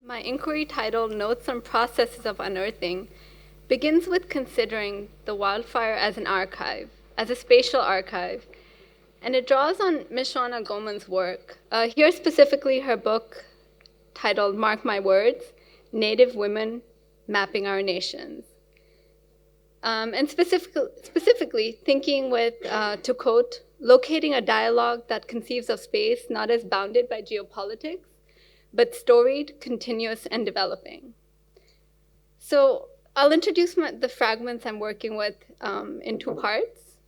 My inquiry titled Notes on Processes of Unearthing begins with considering the wildfire as an archive, as a spatial archive, and it draws on Ms. Shauna Goman's work. Here specifically her book titled Mark My Words, Native Women Mapping Our Nations. And specifically thinking with, to quote, locating a dialogue that conceives of space not as bounded by geopolitics, but storied, continuous, and developing. So I'll introduce the fragments I'm working with in two parts.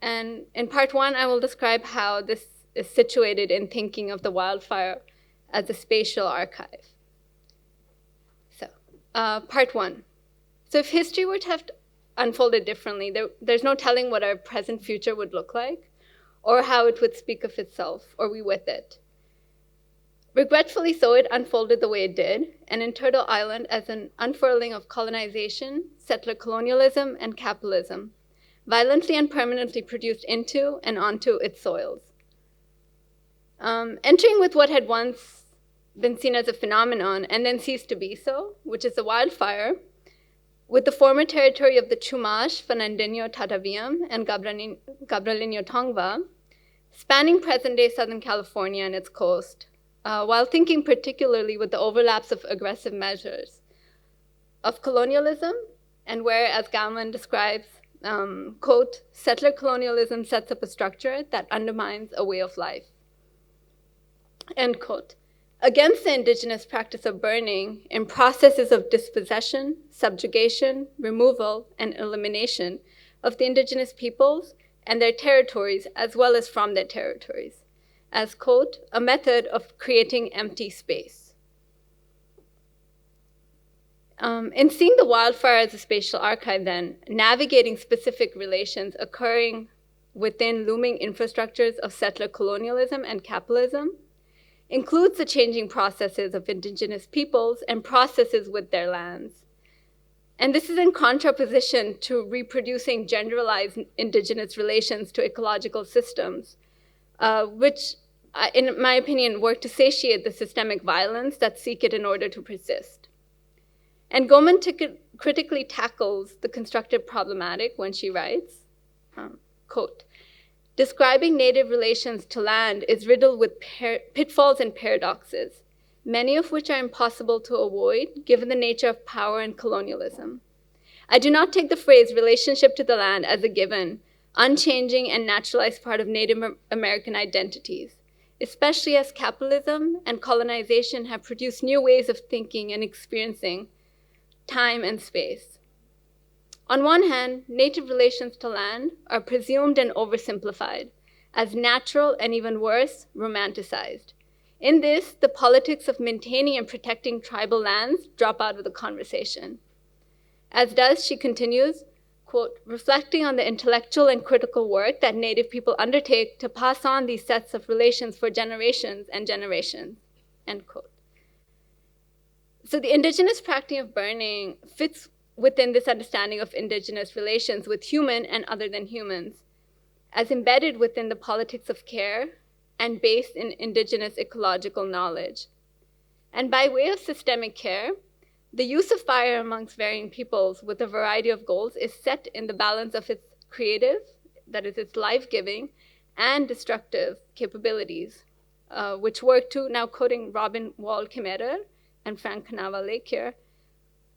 And in part one, I will describe how this is situated in thinking of the wildfire as a spatial archive. So part one. So if history were to have unfolded differently, there's no telling what our present future would look like or how it would speak of itself or we with it. Regretfully so, it unfolded the way it did, and in Turtle Island as an unfurling of colonization, settler colonialism, and capitalism, violently and permanently produced into and onto its soils. Entering with what had once been seen as a phenomenon and then ceased to be so, which is the wildfire, with the former territory of the Chumash, Fernandinho Tataviam, and Gabrielino Tongva, spanning present-day Southern California and its coast, while thinking particularly with the overlaps of aggressive measures of colonialism, and where, as Gauman describes, quote, settler colonialism sets up a structure that undermines a way of life, end quote. Against the indigenous practice of burning in processes of dispossession, subjugation, removal, and elimination of the indigenous peoples and their territories, as well as from their territories, as, quote, a method of creating empty space. In seeing the wildfire as a spatial archive then, navigating specific relations occurring within looming infrastructures of settler colonialism and capitalism includes the changing processes of indigenous peoples and processes with their lands. And this is in contraposition to reproducing generalized indigenous relations to ecological systems, which, in my opinion, work to satiate the systemic violence that seek it in order to persist. And Goman critically tackles the constructive problematic when she writes, quote, describing native relations to land is riddled with pitfalls and paradoxes, many of which are impossible to avoid given the nature of power and colonialism. I do not take the phrase relationship to the land as a given, unchanging and naturalized part of Native American identities, especially as capitalism and colonization have produced new ways of thinking and experiencing time and space. On one hand, native relations to land are presumed and oversimplified, as natural and even worse, romanticized. In this, the politics of maintaining and protecting tribal lands drop out of the conversation. As does, she continues, quote, reflecting on the intellectual and critical work that Native people undertake to pass on these sets of relations for generations and generations, end quote. So the indigenous practice of burning fits within this understanding of indigenous relations with human and other than humans, as embedded within the politics of care and based in indigenous ecological knowledge. And by way of systemic care, the use of fire amongst varying peoples with a variety of goals is set in the balance of its creative, that is, its life-giving, and destructive capabilities, which work to, now quoting Robin Wall-Kimmerer and Frank Canava-Lake here,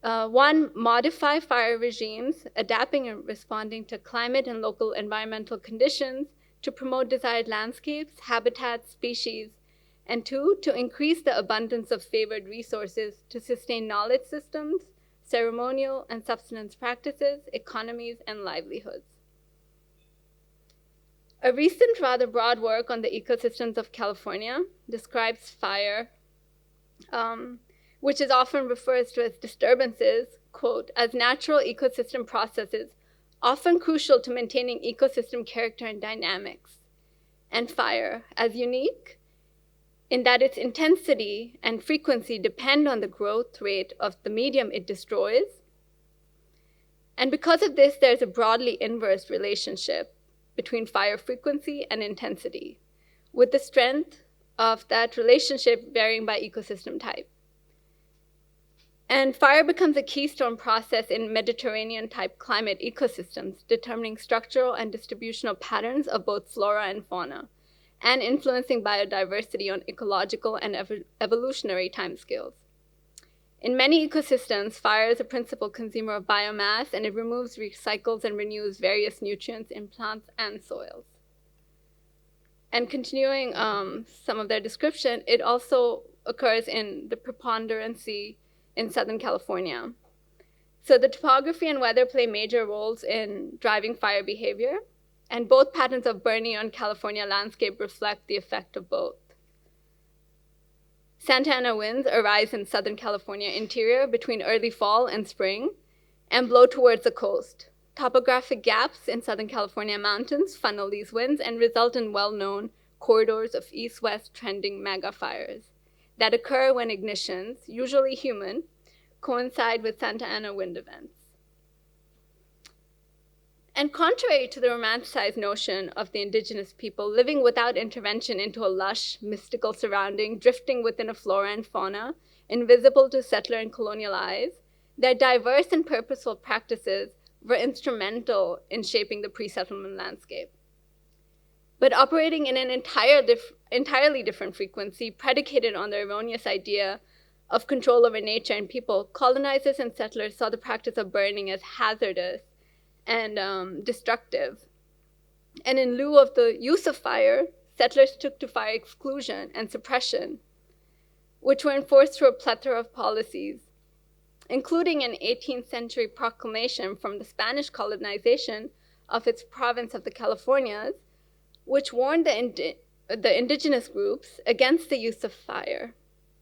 one, modify fire regimes, adapting and responding to climate and local environmental conditions to promote desired landscapes, habitats, species, and two, to increase the abundance of favored resources to sustain knowledge systems, ceremonial and subsistence practices, economies, and livelihoods. A recent, rather broad work on the ecosystems of California describes fire, which is often referred to as disturbances, quote, as natural ecosystem processes, often crucial to maintaining ecosystem character and dynamics, and fire as unique in that its intensity and frequency depend on the growth rate of the medium it destroys. And because of this, there's a broadly inverse relationship between fire frequency and intensity, with the strength of that relationship varying by ecosystem type. And fire becomes a keystone process in Mediterranean-type climate ecosystems, determining structural and distributional patterns of both flora and fauna, and influencing biodiversity on ecological and evolutionary timescales. In many ecosystems, fire is a principal consumer of biomass, and it removes, recycles, and renews various nutrients in plants and soils. And continuing some of their description, it also occurs in the preponderancy in Southern California. So the topography and weather play major roles in driving fire behavior, and both patterns of burning on California landscape reflect the effect of both. Santa Ana winds arise in Southern California interior between early fall and spring and blow towards the coast. Topographic gaps in Southern California mountains funnel these winds and result in well-known corridors of east-west trending mega fires that occur when ignitions, usually human, coincide with Santa Ana wind events. And contrary to the romanticized notion of the indigenous people living without intervention into a lush, mystical surrounding, drifting within a flora and fauna, invisible to settler and colonial eyes, their diverse and purposeful practices were instrumental in shaping the pre-settlement landscape. But operating in an entirely different frequency, predicated on the erroneous idea of control over nature and people, colonizers and settlers saw the practice of burning as hazardous and destructive. And in lieu of the use of fire, settlers took to fire exclusion and suppression, which were enforced through a plethora of policies, including an 18th century proclamation from the Spanish colonization of its province of the Californias, which warned the indigenous groups against the use of fire,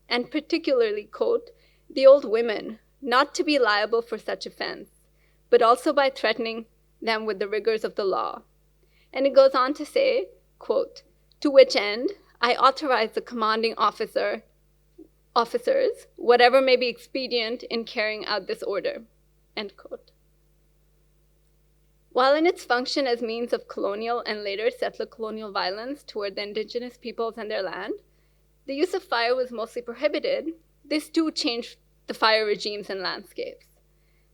and particularly, quote, the old women, not to be liable for such offense, but also by threatening them with the rigors of the law. And it goes on to say, quote, to which end I authorize the commanding officers, whatever may be expedient in carrying out this order, end quote. While in its function as means of colonial and later settler colonial violence toward the indigenous peoples and their land, the use of fire was mostly prohibited. This too changed the fire regimes and landscapes.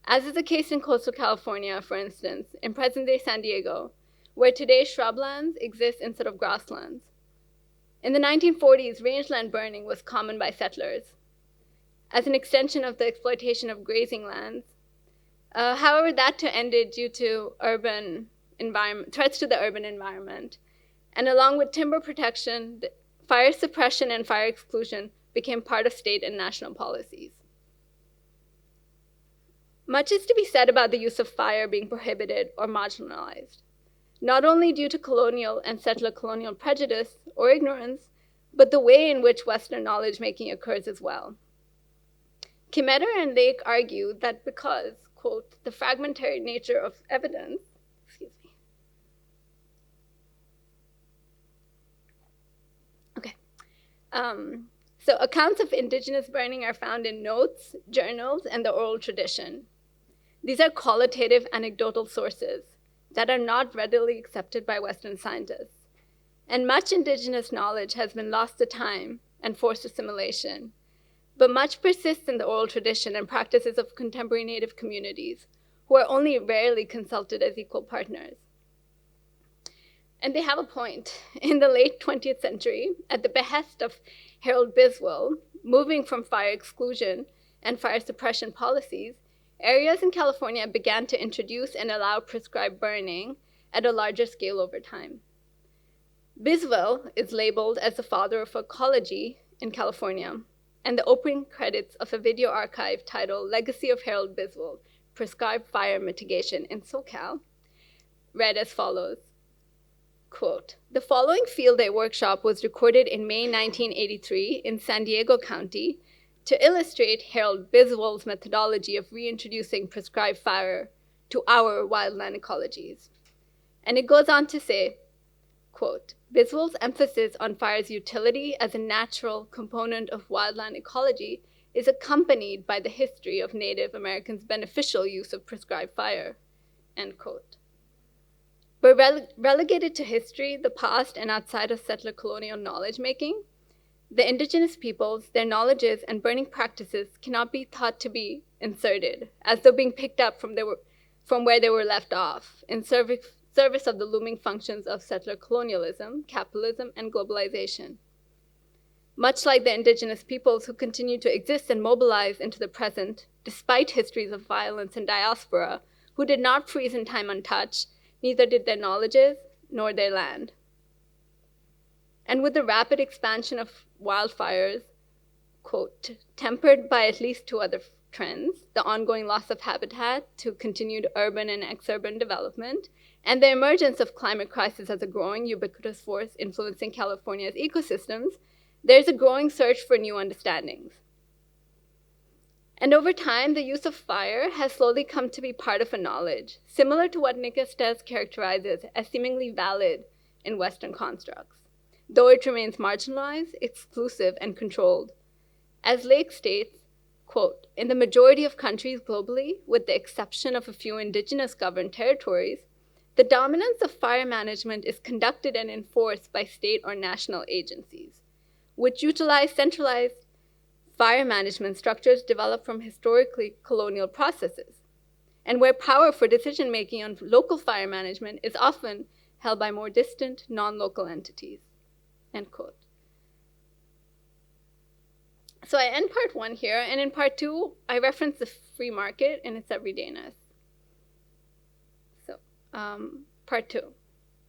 As is the case in coastal California, for instance, in present-day San Diego, where today shrublands exist instead of grasslands. In the 1940s, rangeland burning was common by settlers as an extension of the exploitation of grazing lands. However, that too ended due to threats to the urban environment. And along with timber protection, fire suppression and fire exclusion became part of state and national policies. Much is to be said about the use of fire being prohibited or marginalized, not only due to colonial and settler colonial prejudice or ignorance, but the way in which Western knowledge making occurs as well. Kimeter and Lake argue that because, quote, the fragmentary nature of evidence, so accounts of indigenous burning are found in notes, journals, and the oral tradition. These are qualitative anecdotal sources that are not readily accepted by Western scientists. And much indigenous knowledge has been lost to time and forced assimilation. But much persists in the oral tradition and practices of contemporary Native communities, who are only rarely consulted as equal partners. And they have a point. In the late 20th century, at the behest of Harold Biswell, moving from fire exclusion and fire suppression policies, areas in California began to introduce and allow prescribed burning at a larger scale over time. Biswell is labeled as the father of ecology in California, and the opening credits of a video archive titled Legacy of Harold Biswell, Prescribed Fire Mitigation in SoCal, read as follows, quote, the following field day workshop was recorded in May 1983 in San Diego County to illustrate Harold Biswell's methodology of reintroducing prescribed fire to our wildland ecologies. And it goes on to say, quote, Biswell's emphasis on fire's utility as a natural component of wildland ecology is accompanied by the history of Native Americans' beneficial use of prescribed fire, end quote. But relegated to history, the past, and outside of settler colonial knowledge making, The indigenous peoples, their knowledges and burning practices cannot be thought to be inserted, as though being picked up from where they were left off, in service of the looming functions of settler colonialism, capitalism, and globalization. Much like the indigenous peoples who continue to exist and mobilize into the present, despite histories of violence and diaspora, who did not freeze in time untouched, neither did their knowledges nor their land. And with the rapid expansion of wildfires, quote, tempered by at least two other trends, the ongoing loss of habitat to continued urban and exurban development, and the emergence of climate crisis as a growing, ubiquitous force influencing California's ecosystems, there's a growing search for new understandings. And over time, the use of fire has slowly come to be part of a knowledge, similar to what Nick Estes characterizes as seemingly valid in Western constructs, though it remains marginalized, exclusive, and controlled. As Lake states, quote, in the majority of countries globally, with the exception of a few indigenous governed territories, the dominance of fire management is conducted and enforced by state or national agencies, which utilize centralized fire management structures developed from historically colonial processes, and where power for decision-making on local fire management is often held by more distant, non-local entities, end quote. So I end part one here, and in part two, I reference the free market in its everydayness. So, part two.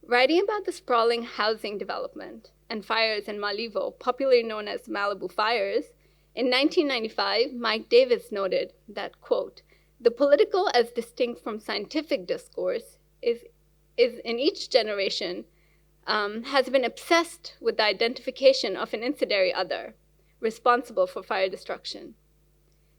Writing about the sprawling housing development and fires in Malibu, popularly known as Malibu fires, in 1995, Mike Davis noted that, quote, the political as distinct from scientific discourse is in each generation has been obsessed with the identification of an incendiary other responsible for fire destruction.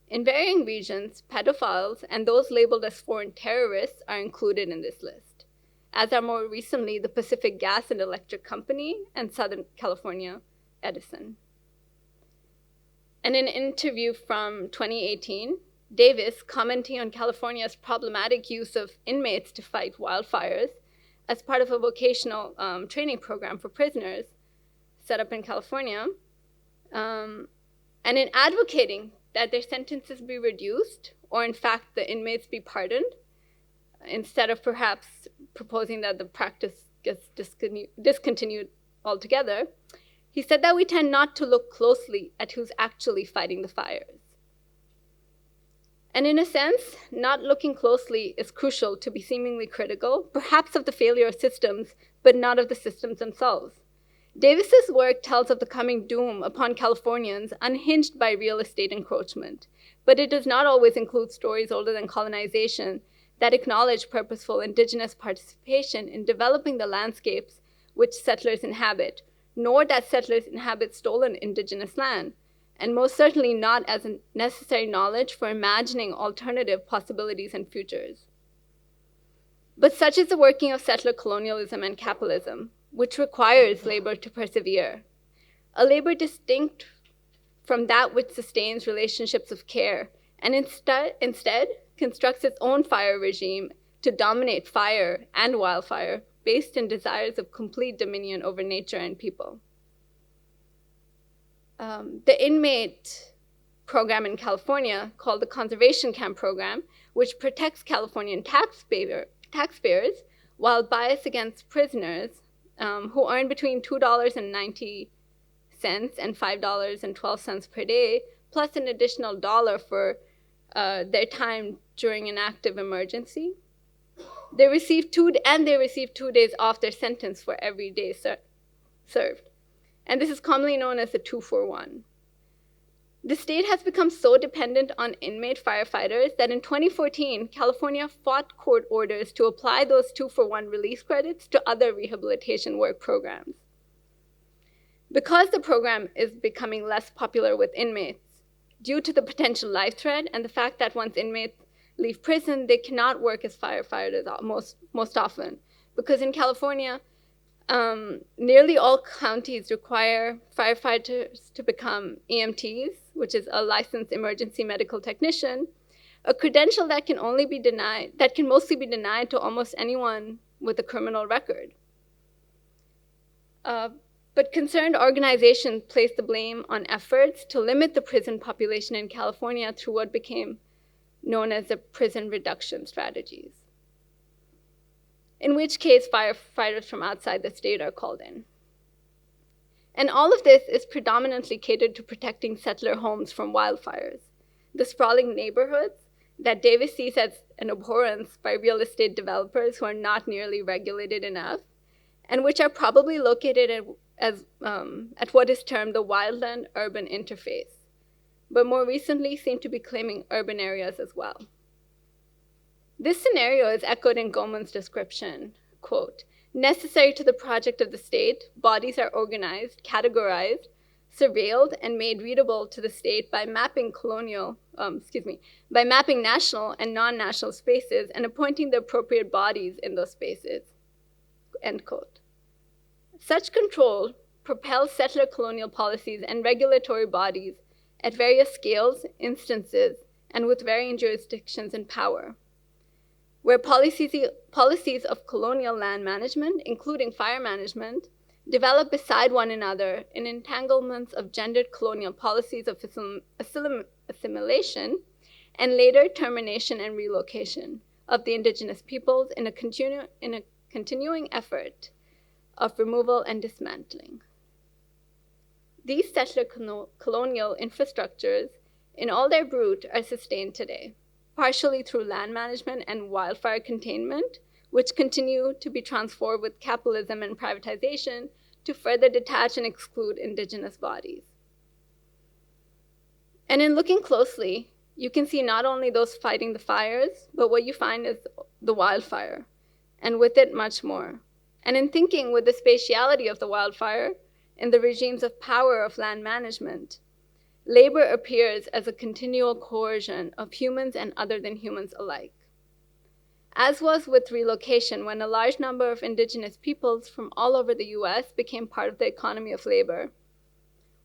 In varying regions, pedophiles and those labeled as foreign terrorists are included in this list, as are more recently the Pacific Gas and Electric Company and Southern California Edison. In an interview from 2018, Davis, commenting on California's problematic use of inmates to fight wildfires as part of a vocational training program for prisoners set up in California, and in advocating that their sentences be reduced, or in fact the inmates be pardoned, instead of perhaps proposing that the practice gets discontinued altogether, he said that we tend not to look closely at who's actually fighting the fires. And in a sense, not looking closely is crucial to be seemingly critical, perhaps of the failure of systems, but not of the systems themselves. Davis's work tells of the coming doom upon Californians unhinged by real estate encroachment, but it does not always include stories older than colonization that acknowledge purposeful indigenous participation in developing the landscapes which settlers inhabit, nor that settlers inhabit stolen indigenous land, and most certainly not as a necessary knowledge for imagining alternative possibilities and futures. But such is the working of settler colonialism and capitalism, which requires labor to persevere, a labor distinct from that which sustains relationships of care, and instead constructs its own fire regime to dominate fire and wildfire based in desires of complete dominion over nature and people. The inmate program in California, called the Conservation Camp Program, which protects Californian taxpayers while biased against prisoners who earn between $2.90 and $5.12 per day, plus an additional $1 for their time during an active emergency. They receive 2 days off their sentence for every day served. And this is commonly known as the 2-for-1. The state has become so dependent on inmate firefighters that in 2014, California fought court orders to apply those 2-for-1 release credits to other rehabilitation work programs. Because the program is becoming less popular with inmates, due to the potential life threat and the fact that once inmates leave prison, they cannot work as firefighters most often. Because in California, nearly all counties require firefighters to become EMTs, which is a licensed emergency medical technician, a credential that can mostly be denied to almost anyone with a criminal record. But But concerned organizations placed the blame on efforts to limit the prison population in California through what became known as the prison reduction strategies, in which case firefighters from outside the state are called in. And all of this is predominantly catered to protecting settler homes from wildfires, the sprawling neighborhoods that Davis sees as an abhorrence by real estate developers who are not nearly regulated enough, and which are probably located at what is termed the wildland-urban interface, but more recently seem to be claiming urban areas as well. This scenario is echoed in Goldman's description, quote, necessary to the project of the state, bodies are organized, categorized, surveilled, and made readable to the state by mapping by mapping national and non-national spaces and appointing the appropriate bodies in those spaces, end quote. Such control propels settler colonial policies and regulatory bodies at various scales, instances, and with varying jurisdictions and power, where policies of colonial land management, including fire management, develop beside one another in entanglements of gendered colonial policies of assimilation and later termination and relocation of the indigenous peoples in a continuing effort of removal and dismantling. These settler colonial infrastructures, in all their root, are sustained today, partially through land management and wildfire containment, which continue to be transformed with capitalism and privatization to further detach and exclude indigenous bodies. And in looking closely, you can see not only those fighting the fires, but what you find is the wildfire, and with it much more. And in thinking with the spatiality of the wildfire in the regimes of power of land management, labor appears as a continual coercion of humans and other than humans alike. As was with relocation, when a large number of indigenous peoples from all over the US became part of the economy of labor,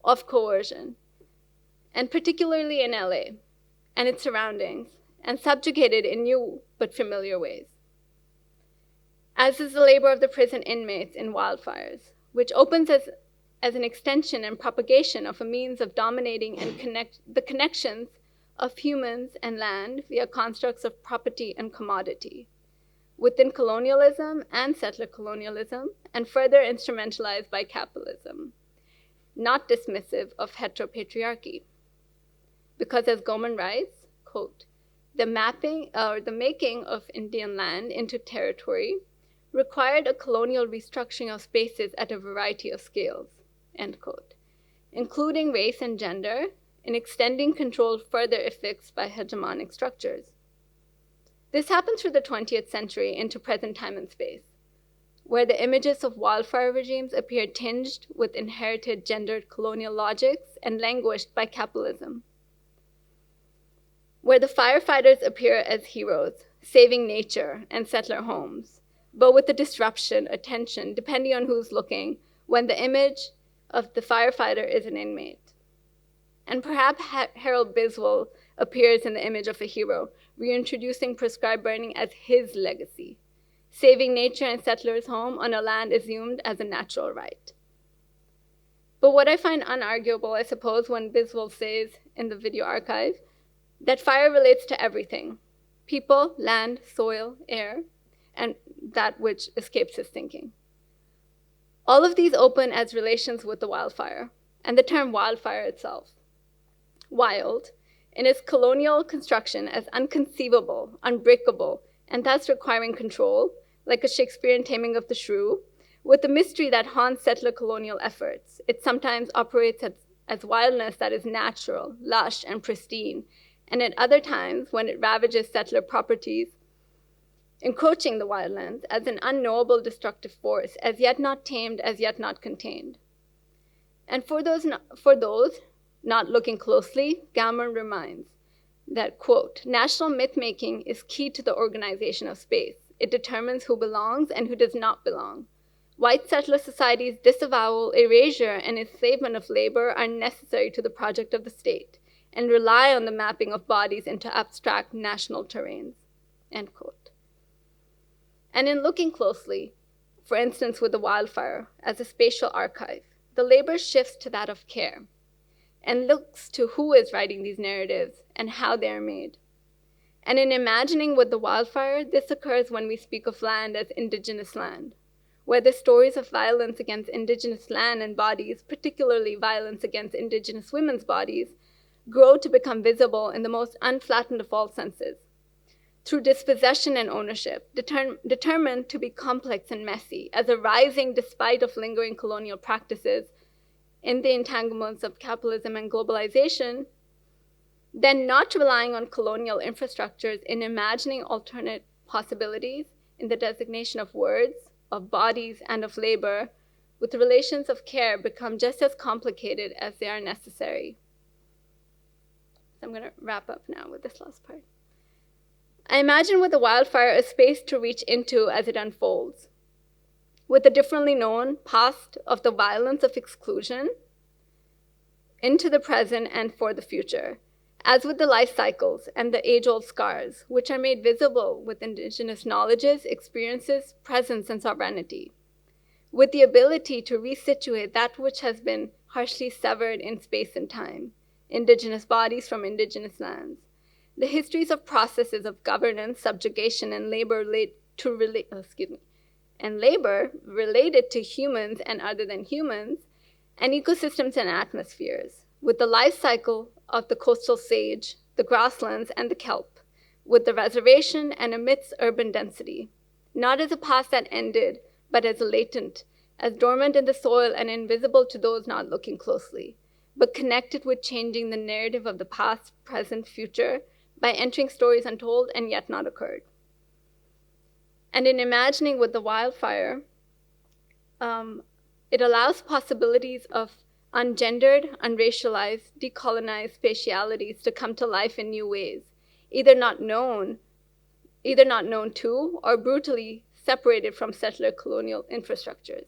of coercion, and particularly in LA and its surroundings, and subjugated in new but familiar ways. As is the labor of the prison inmates in wildfires, which opens as an extension and propagation of a means of dominating and the connections of humans and land via constructs of property and commodity, within colonialism and settler colonialism, and further instrumentalized by capitalism, not dismissive of heteropatriarchy. Because as Goldman writes, quote, the making of Indian land into territory required a colonial restructuring of spaces at a variety of scales, end quote, including race and gender, in extending control further affixed by hegemonic structures. This happened through the 20th century into present time and space, where the images of wildfire regimes appear tinged with inherited gendered colonial logics and languished by capitalism, where the firefighters appear as heroes, saving nature and settler homes, but with the disruption, attention, depending on who's looking, when the image of the firefighter is an inmate. And perhaps Harold Biswell appears in the image of a hero, reintroducing prescribed burning as his legacy, saving nature and settlers' home on a land assumed as a natural right. But what I find unarguable, I suppose, when Biswell says in the video archive, that fire relates to everything: people, land, soil, air, and that which escapes his thinking. All of these open as relations with the wildfire, and the term wildfire itself. Wild, in its colonial construction as unconceivable, unbreakable, and thus requiring control, like a Shakespearean taming of the shrew, with the mystery that haunts settler colonial efforts. It sometimes operates as wildness that is natural, lush, and pristine, and at other times, when it ravages settler properties, encroaching the wildlands as an unknowable destructive force, as yet not tamed, as yet not contained. And for those not looking closely, Goldman reminds that, quote, national myth-making is key to the organization of space. It determines who belongs and who does not belong. White settler society's disavowal, erasure, and enslavement of labor are necessary to the project of the state and rely on the mapping of bodies into abstract national terrains, end quote. And in looking closely, for instance with the wildfire as a spatial archive, the labor shifts to that of care and looks to who is writing these narratives and how they are made. And in imagining with the wildfire, this occurs when we speak of land as indigenous land, where the stories of violence against indigenous land and bodies, particularly violence against indigenous women's bodies, grow to become visible in the most unflattened of all senses, through dispossession and ownership, determined to be complex and messy, as arising despite of lingering colonial practices in the entanglements of capitalism and globalization, then not relying on colonial infrastructures in imagining alternate possibilities in the designation of words, of bodies, and of labor, with the relations of care become just as complicated as they are necessary. So I'm going to wrap up now with this last part. I imagine with the wildfire a space to reach into as it unfolds, with the differently known past of the violence of exclusion into the present and for the future, as with the life cycles and the age-old scars, which are made visible with indigenous knowledges, experiences, presence, and sovereignty, with the ability to resituate that which has been harshly severed in space and time, indigenous bodies from indigenous lands, the histories of processes of governance, subjugation, and labor related to humans and other than humans, and ecosystems and atmospheres, with the life cycle of the coastal sage, the grasslands, and the kelp, with the reservation and amidst urban density, not as a past that ended, but as latent, as dormant in the soil and invisible to those not looking closely, but connected with changing the narrative of the past, present, future, by entering stories untold and yet not occurred. And in imagining with the wildfire, it allows possibilities of ungendered, unracialized, decolonized spatialities to come to life in new ways, either not known to or brutally separated from settler colonial infrastructures.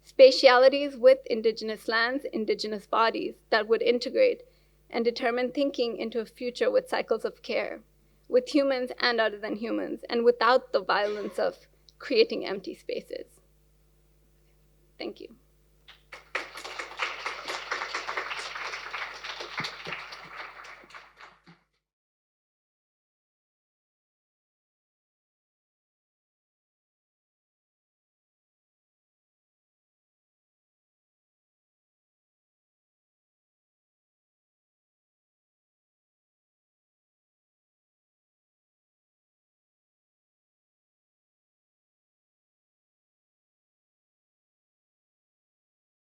Spatialities with indigenous lands, indigenous bodies that would integrate and determine thinking into a future with cycles of care, with humans and other than humans, and without the violence of creating empty spaces. Thank you.